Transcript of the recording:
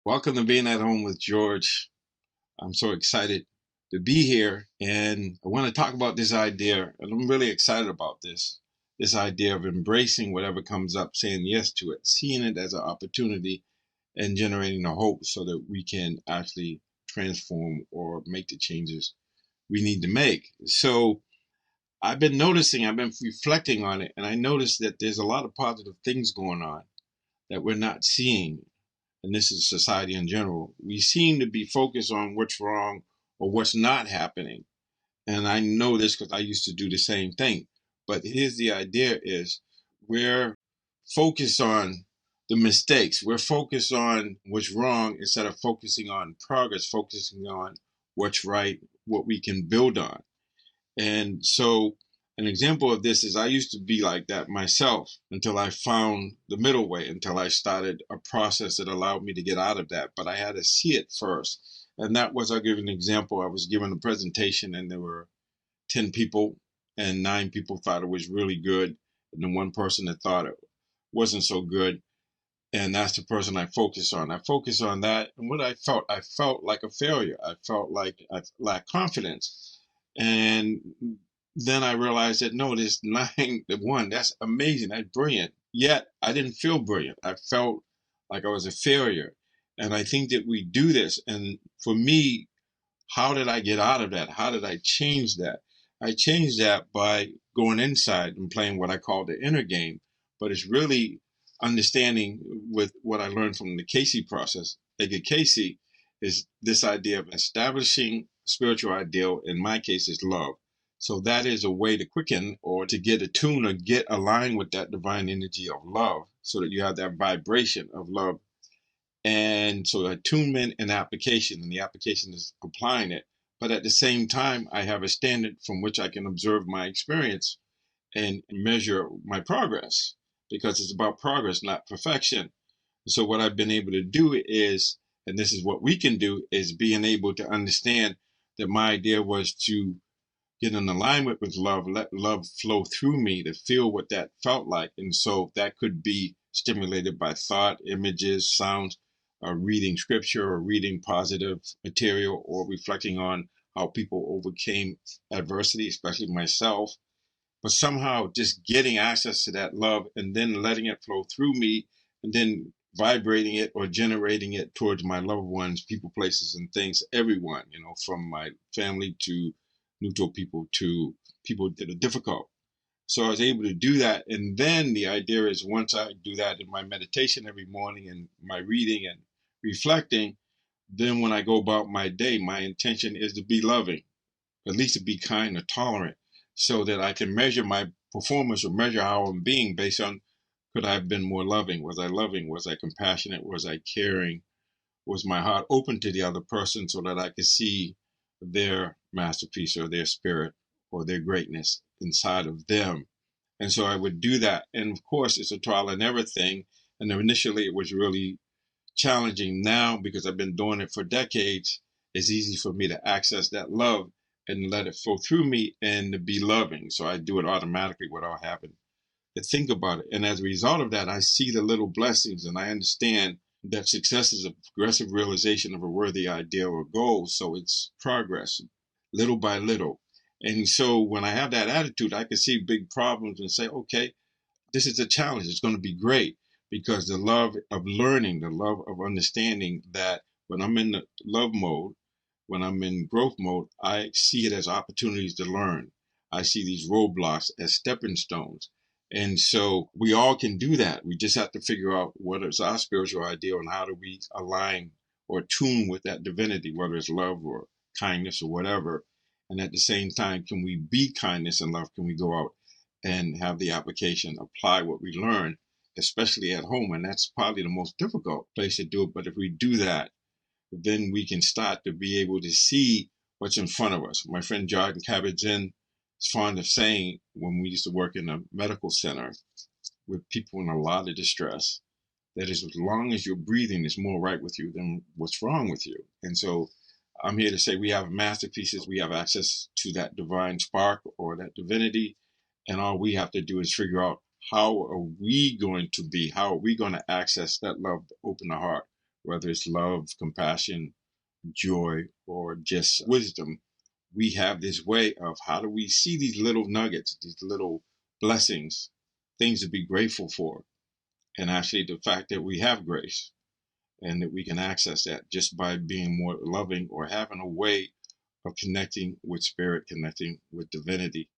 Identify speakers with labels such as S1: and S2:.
S1: Welcome to Being at Home with George. I'm so excited to be here, and I want to talk about this idea, and I'm really excited about this idea of embracing whatever comes up, saying yes to it, seeing it as an opportunity, and generating the hope so that we can actually transform or make the changes we need to make. So I've been reflecting on it, and I noticed that there's a lot of positive things going on that we're not seeing, and this is society in general. We seem to be focused on what's wrong or what's not happening. And I know this because I used to do the same thing. But here's the idea is we're focused on the mistakes. We're focused on what's wrong instead of focusing on progress, focusing on what's right, what we can build on. And so an example of this is I used to be like that myself until I found the middle way, until I started a process that allowed me to get out of that. But I had to see it first. And that was, I'll give you an example. I was given a presentation and there were 10 people and 9 people thought it was really good. And then one person that thought it wasn't so good. And that's the person I focused on. I focused on that. And what I felt like a failure. I felt like I lacked confidence. And then I realized that no, this 9-1, that's amazing, that's brilliant. Yet I didn't feel brilliant. I felt like I was a failure. And I think that we do this. And for me, how did I get out of that? How did I change that? I changed that by going inside and playing what I call the inner game. But it's really understanding with what I learned from the Casey process. Edgar Casey is this idea of establishing spiritual ideal. In my case, is love. So that is a way to quicken or to get attuned or get aligned with that divine energy of love so that you have that vibration of love. And so attunement and application, and the application is applying it. But at the same time, I have a standard from which I can observe my experience and measure my progress because it's about progress, not perfection. So what I've been able to do is, and this is what we can do, is being able to understand that my idea was to get in alignment with love, let love flow through me to feel what that felt like. And so that could be stimulated by thought, images, sounds, reading scripture or reading positive material or reflecting on how people overcame adversity, especially myself. But somehow just getting access to that love and then letting it flow through me and then vibrating it or generating it towards my loved ones, people, places, and things, everyone, from my family to neutral people to people that are difficult. So I was able to do that. And then the idea is once I do that in my meditation every morning and my reading and reflecting, then when I go about my day, my intention is to be loving, at least to be kind or tolerant, so that I can measure my performance or measure how I'm being based on could I have been more loving? Was I loving? Was I compassionate? Was I caring? Was my heart open to the other person so that I could see their masterpiece or their spirit or their greatness inside of them? And so I would do that. And of course, it's a trial and error thing. And initially, it was really challenging. Now, because I've been doing it for decades, it's easy for me to access that love and let it flow through me and to be loving. So I do it automatically without having to think about it. And as a result of that, I see the little blessings and I understand that success is a progressive realization of a worthy ideal or goal. So it's progress, little by little. And so when I have that attitude, I can see big problems and say, okay, this is a challenge. It's going to be great because the love of learning, the love of understanding that when I'm in the love mode, when I'm in growth mode, I see it as opportunities to learn. I see these roadblocks as stepping stones. And so we all can do that. We just have to figure out what is our spiritual ideal and how do we align or tune with that divinity, whether it's love or kindness or whatever. And at the same time, can we be kindness and love? Can we go out and have the application apply what we learn, especially at home? And that's probably the most difficult place to do it. But if we do that, then we can start to be able to see what's in front of us. My friend Jon Kabat-Zinn is fond of saying when we used to work in a medical center with people in a lot of distress, that is, as long as you're breathing, it's more right with you than what's wrong with you. And so I'm here to say we have masterpieces. We have access to that divine spark or that divinity. And all we have to do is figure out how are we going to be, how are we going to access that love to open the heart whether it's love, compassion, joy, or just wisdom. We have this way of how do we see these little nuggets, these little blessings, things to be grateful for. And actually the fact that we have grace and that we can access that just by being more loving or having a way of connecting with spirit, connecting with divinity.